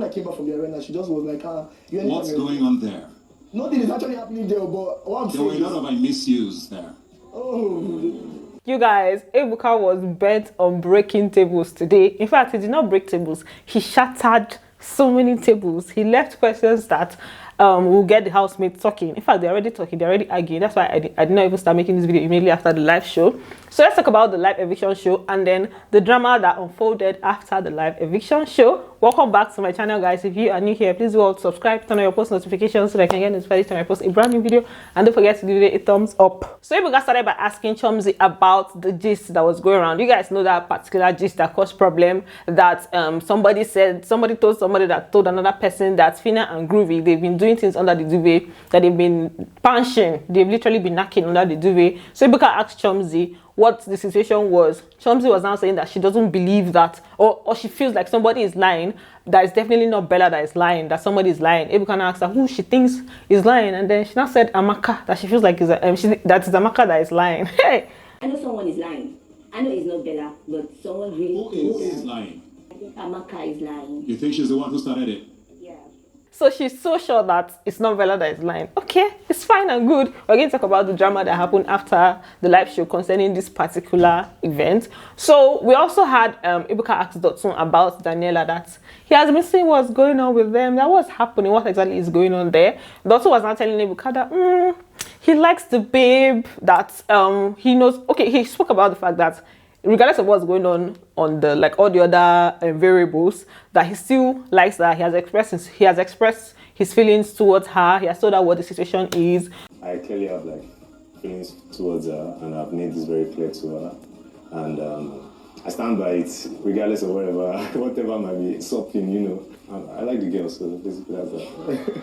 I came back from the arena, she just was like, what's going on there? Nothing is actually happening there, but what I'm saying there were a lot of I miss yous there. Oh. You guys, Ebuka was bent on breaking tables today. In fact, he did not break tables. He shattered so many tables. He left questions that will get the housemates talking. In fact, they're already talking. They're already arguing. That's why I did not even start making this video immediately after the live show. So let's talk about the live eviction show and then the drama that unfolded after the live eviction show. Welcome back to my channel, guys. If you are new here, please go subscribe, turn on your post notifications so that I can get notified each time I post a brand new video, and don't forget to give it a thumbs up. So Ebuka started by asking Chumsy about the gist that was going around. You guys know that particular gist that caused problem, that somebody told somebody that told another person that Phyna and Groovy, they've been doing things under the duvet, that they've been punching, they've literally been knocking under the duvet. So Ebuka asked Chumsy what the situation was. Chumsy was now saying that she doesn't believe that, or she feels like somebody is lying. That is definitely not Bella that is lying, that somebody is lying. Ebuka now asked her who she thinks is lying, and then she now said Amaka, that she feels like that is Amaka that is lying. Hey! I know someone is lying. I know it's not Bella, but someone really... Who is lying? I think Amaka is lying. You think she's the one who started it? Yeah. So she's so sure that it's not Bella that is lying. Okay, it's fine and good. We're going to talk about the drama that happened after the live show concerning this particular event. So we also had Ebuka asked Dotun about Daniella, that he has been seeing what's going on with them, that what's happening, what exactly is going on there. Dotun was now telling Ebuka that he likes the babe, that he knows. Okay, he spoke about the fact that regardless of what's going on the all the other variables, that he still likes her. He has expressed his feelings towards her. He has told her what the situation is. I clearly have feelings towards her, and I've made this very clear to her, and I stand by it regardless of whatever might be something, you know. I like the girl, so basically that's that.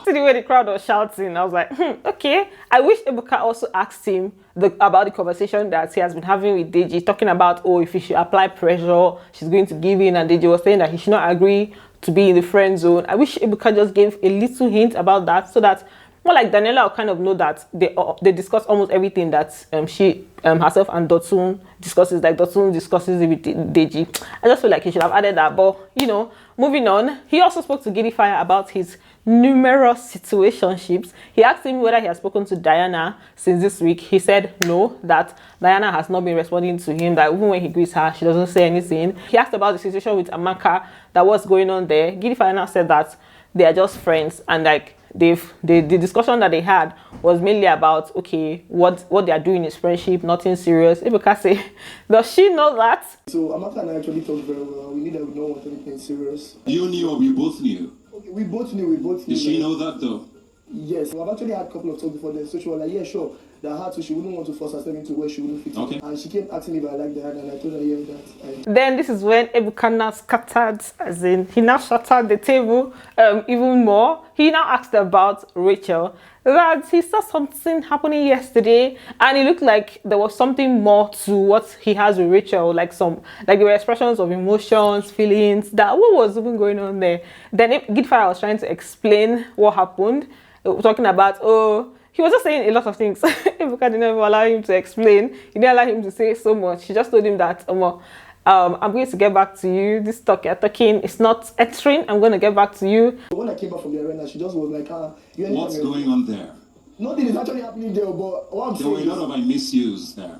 See the way the crowd was shouting, I was like, okay. I wish Ebuka also asked him about the conversation that he has been having with Deji, talking about, if he should apply pressure, she's going to give in, and Deji was saying that he should not agree to be in the friend zone. I wish Ebuka just gave a little hint about that, so that more like Daniella will kind of know that they discuss almost everything that she herself and Dotun discusses, like Dotun discusses it with Deji. I just feel like he should have added that. But you know, moving on, he also spoke to Giddyfia about his numerous situationships. He asked him whether he has spoken to Diana since this week. He said no, that Diana has not been responding to him, that even when he greets her, she doesn't say anything. He asked about the situation with Amaka, that what's going on there. Giddyfia now said that they are just friends, and the discussion that they had was mainly about, okay, what they are doing is friendship, nothing serious. Ebuka say, does she know that? So Amaka and I actually talked very well. We knew that we don't want anything serious. You knew, or we both knew? Okay, we both knew. Did she know that though? Yes, I've actually had a couple of talks before then, so she was like, yeah, sure. That her too, she wouldn't want to force herself into where she wouldn't fit. Okay. And she kept asking me if I liked her, and I told her, yeah, that. Then this is when Ebuka now scattered, as in, he now shattered the table even more. He now asked about Rachel, that he saw something happening yesterday, and it looked like there was something more to what he has with Rachel, like there were expressions of emotions, feelings, that what was even going on there. Then Giddyfia was trying to explain what happened, talking about, he was just saying a lot of things. Ebuka didn't even allow him to explain. He didn't allow him to say so much. She just told him that, I'm going to get back to you. This talk you're talking is not entering. I'm going to get back to you. When I came back from the arena, she just was like, what's going on there? Nothing is actually happening there, but what I'm there saying were a lot of I miss yous there.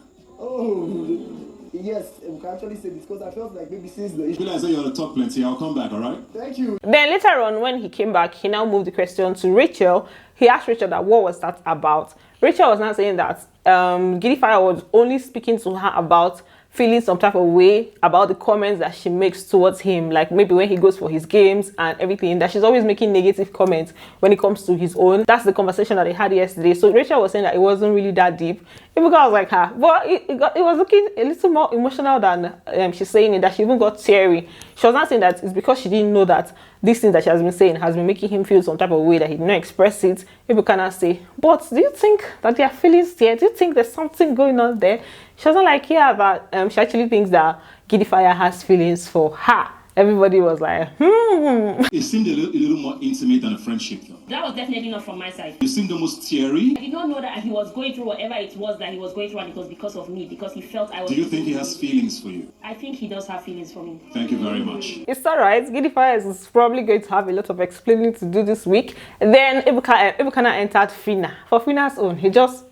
Yes, we can actually say this, because I felt like maybe since the issue... I say you're the top plenty, I'll come back, alright? Thank you. Then later on, when he came back, he now moved the question to Rachel. He asked Rachel that what was that about. Rachel was not saying that Giddyfia was only speaking to her about feeling some type of way about the comments that she makes towards him, like maybe when he goes for his games and everything, that she's always making negative comments when it comes to his own. That's the conversation that they had yesterday. So Rachel was saying that it wasn't really that deep. Ebuka was like her, but it was looking a little more emotional than she's saying it, that she even got teary. She was not saying that it's because she didn't know that this thing that she has been saying has been making him feel some type of way, that he did not express it. Ebuka now say, but do you think that there are feelings there? Do you think there's something going on there? She wasn't like, yeah, but she actually thinks that Giddyfia has feelings for her. Everybody was like, It seemed a little more intimate than a friendship, though. That was definitely not from my side. You seemed almost teary. I did not know that he was going through whatever it was that he was going through, and it was because of me, because he felt I was. Do you think he has feelings for you? I think he does have feelings for me. Thank you very much. it's alright. Giddyfia is probably going to have a lot of explaining to do this week. And then Ebuka now entered Phyna. For Phyna's own, he just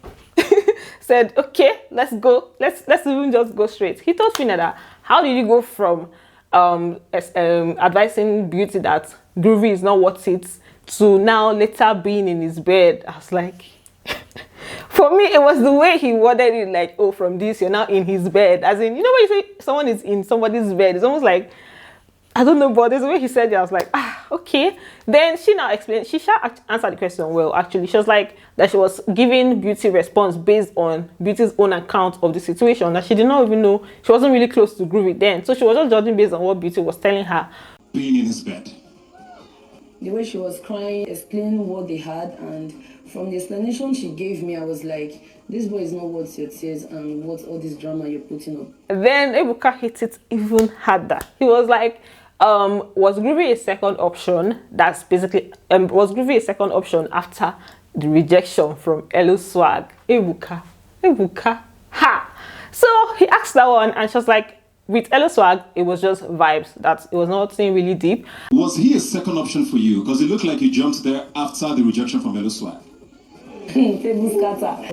said, okay, let's go. Let's even just go straight. He told Phyna that, how did you go from advising Beauty that Groovy is not worth it to now later being in his bed? I was like, for me, it was the way he worded it, like, oh, from this, you're now in his bed. As in, you know when you say someone is in somebody's bed, it's almost like, I don't know, but there's the way he said it, I was like, okay. Then she now explained, she answered the question well, actually. She was like, that she was giving Beauty response based on Beauty's own account of the situation, that she did not even know, she wasn't really close to Groovy then. So she was just judging based on what Beauty was telling her. Being in his bed. The way she was crying, explaining what they had, and from the explanation she gave me, I was like, this boy is not worth your tears and what all this drama you're putting up. Then Ebuka hit it even harder. He was like, was Groovy a second option? That's basically, was Groovy a second option after the rejection from Elo Swag? Ebuka, ha! So he asked that one, and she was like, with Elo Swag, it was just vibes. That it was nothing really deep. Was he a second option for you? Because it looked like you jumped there after the rejection from Elo Swag.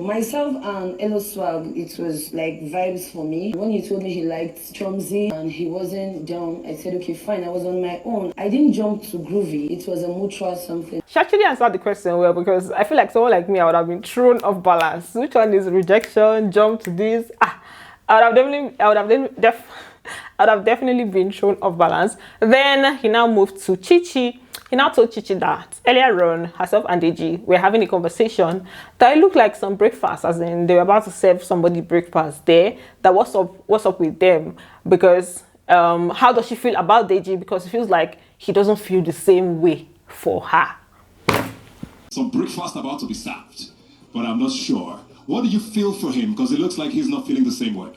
Myself and Elo Swag, it was like vibes for me. When he told me he liked Chumsy and he wasn't down, I said, okay, fine, I was on my own. I didn't jump to Groovy. It was a mutual something. She actually answered the question well, because I feel like someone like me, I would have been thrown off balance. Which one is rejection? Jump to this? I would have definitely been thrown off balance. Then he now moved to Chichi. He now told Chichi that earlier on, herself and Deji were having a conversation that it looked like some breakfast, as in they were about to serve somebody breakfast there. That what's up with them? Because how does she feel about Deji? Because it feels like he doesn't feel the same way for her. Some breakfast about to be served, but I'm not sure. What do you feel for him? Because it looks like he's not feeling the same way.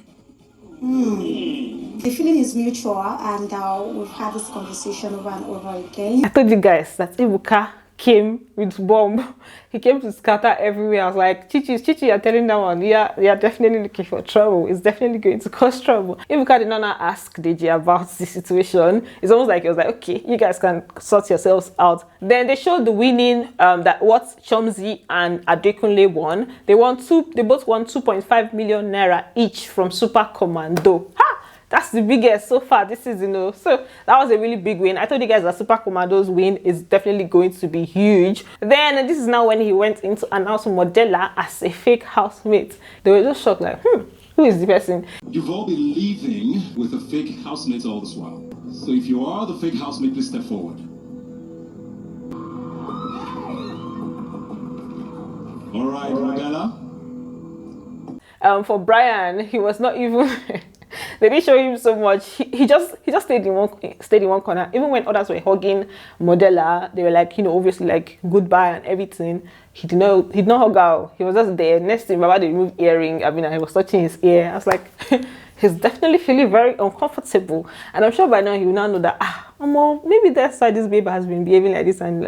The feeling is mutual, and we've had this conversation over and over again. I told you guys that Ebuka came with bomb. He came to scatter everywhere. I was like, Chichi, you're telling that one, yeah, you're definitely looking for trouble. It's definitely going to cause trouble. Ebuka did not ask Deji about the situation. It's almost like it was like, okay, you guys can sort yourselves out. Then they showed the winning, that what Chumsy and Adekunle won. They both won 2.5 million naira each from Super Commando. Ha! That's the biggest so far this season, so that was a really big win. I told you guys that Super Commando's win is definitely going to be huge. Then this is now when he went in to announce Modella as a fake housemate. They were just shocked, like, who is the person? You've all been living with a fake housemate all this while. So if you are the fake housemate, please step forward. All right, Modella. For Brian, he was not even they didn't show him so much. He just stayed in one corner. Even when others were hugging Modella, they were like, obviously like goodbye and everything. He did not hug her. He was just there. Next thing, Baba, they removed earring. I mean, I was touching his ear. I was like, he's definitely feeling very uncomfortable. And I'm sure by now he will now know that maybe that's why this baby has been behaving like this and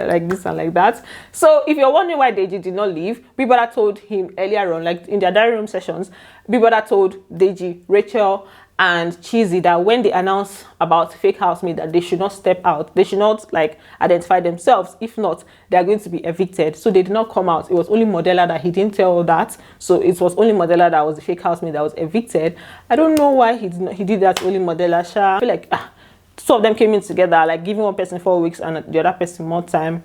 like that. So if you're wondering why Deji did not leave, Big Brother told him earlier on, like in their diary room sessions, Big Brother told Deji, Rachel, and Cheesy that when they announced about fake housemate that they should not step out, they should not like identify themselves. If not, they are going to be evicted. So they did not come out. It was only Modella that he didn't tell that. So it was only Modella that was the fake housemate that was evicted. I don't know why he did that. Only Modella. I feel like two of them came in together, like giving one person 4 weeks and the other person more time.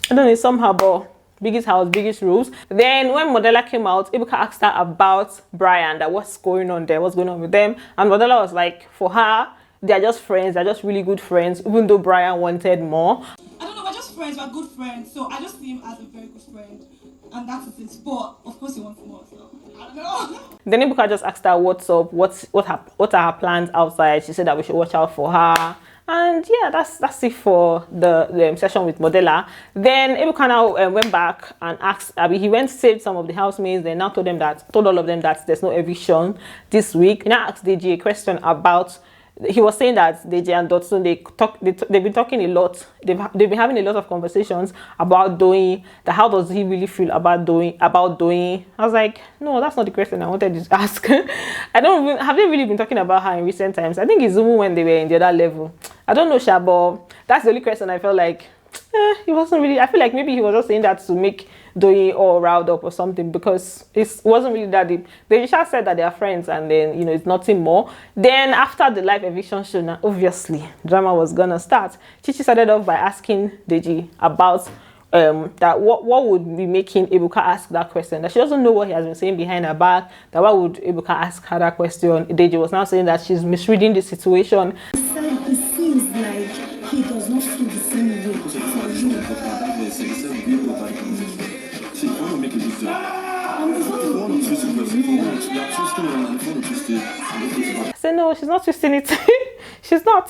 I don't know, somehow, but biggest house, biggest rules. Then when Modella came out, Ebuka asked her about Brian, that what's going on there, what's going on with them. And Modella was like, for her, they're just friends, they're just really good friends, even though Brian wanted more. I don't know, we're just friends, we're good friends. So I just see him as a very good friend. And that is it. But of course he wants more, so I don't know. Then Ebuka just asked her what's up, what are her plans outside. She said that we should watch out for her. And yeah, that's it for the session with Modella. Then Ebuka now went back and asked, he went to save some of the housemates. Then now told all of them that there's no eviction this week. He now asked Deji a question about he was saying that Deji and Dotsun, they've been talking a lot. They've been having a lot of conversations about Doyin. How does he really feel about Doyin? I was like, no, that's not the question I wanted to ask. Have they really been talking about her in recent times? I think it's even when they were in the other level. I don't know, Shabo. That's the only question I felt like he wasn't really. I feel like maybe he was just saying that to make Doyin all riled up or something, because it wasn't really that deep. They just said that they are friends, and then, you know, it's nothing more. Then after the live eviction show, now obviously drama was gonna start. Chichi started off by asking Deji about that what would be making Ebuka ask that question, that she doesn't know what he has been saying behind her back, that why would Ebuka ask her that question. Deji was now saying that she's misreading the situation. It seems like he does not feel the same way for you. I said, no, she's not twisting it. She's not.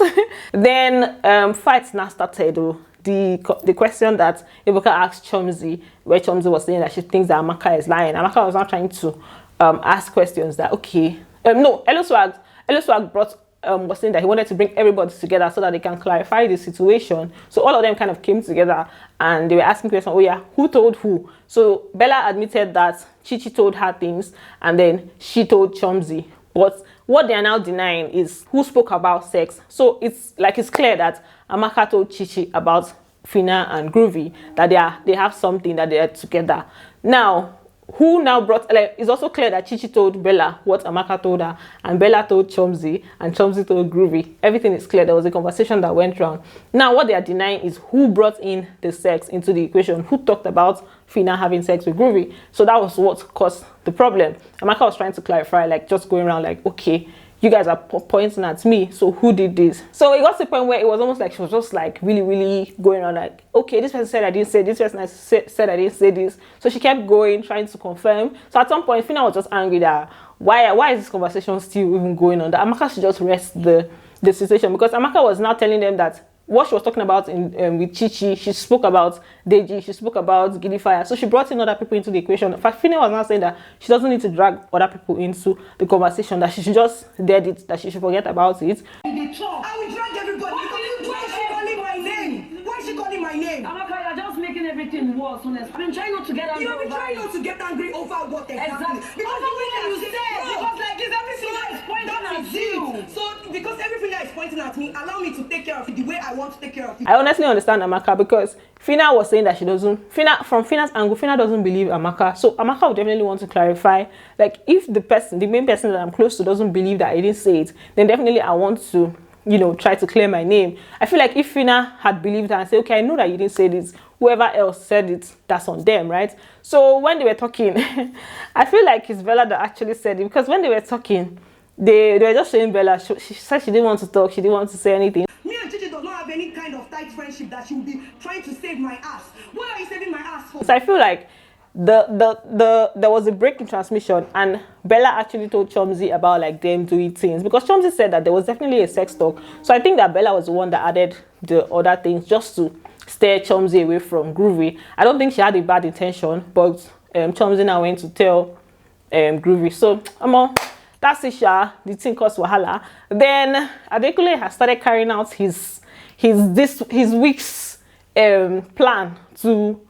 Then fights now started. The question that Ebuka asked Chumsy, where Chumsy was saying that she thinks that Amaka is lying. Amaka was now trying to ask questions that, okay, no, Eloswag brought was saying that he wanted to bring everybody together so that they can clarify the situation. So all of them kind of came together and they were asking questions. Oh yeah, who told who? So Bella admitted that Chichi told her things and then she told Chumsy. But what they are now denying is who spoke about sex. So it's clear that Amaka told Chichi about Phyna and Groovy, that they have something, that they are together. Now, who now brought, it's also clear that Chichi told Bella what Amaka told her, and Bella told Chumsy, and Chumsy told Groovy. Everything is clear. There was a conversation that went wrong. Now, what they are denying is who brought in the sex into the equation, who talked about Phyna having sex with Groovy. So that was what caused the problem. Amaka was trying to clarify, just going around okay, you guys are pointing at me, so who did this? So it got to the point where it was almost like she was just really, really going around okay, this person said I didn't say this, person said I didn't say this. So she kept going, trying to confirm. So at some point, Phyna was just angry that why is this conversation still even going on? That Amaka should just rest the situation, because Amaka was now telling them that what she was talking about with Chichi, she spoke about Deji, she spoke about Giddyfia. So she brought in other people into the equation. In fact, Phyna was now saying that she doesn't need to drag other people into the conversation, that she should just dead it, that she should forget about it. I will drag everybody. Why is she calling my name? Why is she calling my name? Amaka, you're just making everything worse, honestly. I've been trying not to get angry. You've been trying not to get angry over what exactly? Because you said, because everything that is pointing at you. So because everything that is pointing at me, allow me to take care of it the way I want to take care of it. I honestly understand Amaka, because Phyna was saying that she doesn't, from Phyna's angle, Phyna doesn't believe Amaka. So Amaka would definitely want to clarify, if the main person that I'm close to doesn't believe that I didn't say it, then definitely I want to, try to clear my name. I feel like if Phyna had believed her and said, okay, I know that you didn't say this, whoever else said it, that's on them, right? So when they were talking, I feel like it's Bella that actually said it, because when they were talking, they were just saying Bella, she said she didn't want to talk, she didn't want to say anything. Me and Chichi does not have any kind of tight friendship that she will be trying to save my ass. What are you saving my ass for? So I feel like there was a break in transmission, and Bella actually told Chumsy about them doing things, because Chumsy said that there was definitely a sex talk. So I think that Bella was the one that added the other things just to steer Chumsy away from Groovy. I don't think she had a bad intention, but Chumsy now went to tell Groovy. So that's it, the thing caused wahala. Then Adekunle has started carrying out his week's plan to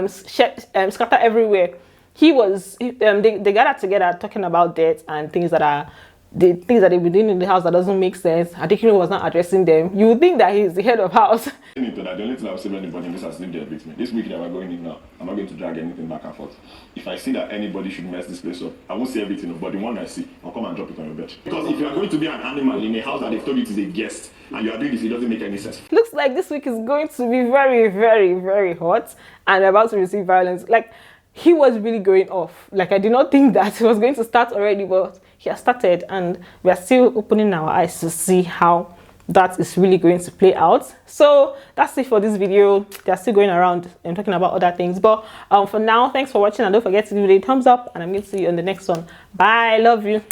scatter everywhere. They gathered together talking about death and things that they've been doing in the house that doesn't make sense. Adekunle was not addressing them. You would think that he's the head of house. The only thing I will say to anybody in this has leave the eviction. This week that we're going in now, I'm not going to drag anything back and forth. If I see that anybody should mess this place up, I won't say everything, but the one I see, I'll come and drop it on your bed. Because if you are going to be an animal in a house that they've told you it is a guest, and you are doing this, it doesn't make any sense. Looks like this week is going to be very, very, very hot, and we're about to receive violence. He was really going off. I did not think that it was going to start already, but he has started, and we are still opening our eyes to see how that is really going to play out. So that's it for this video. They're still going around and talking about other things, but for now, thanks for watching, and don't forget to give it a thumbs up, and I'm going to see you on the next one. Bye, love you.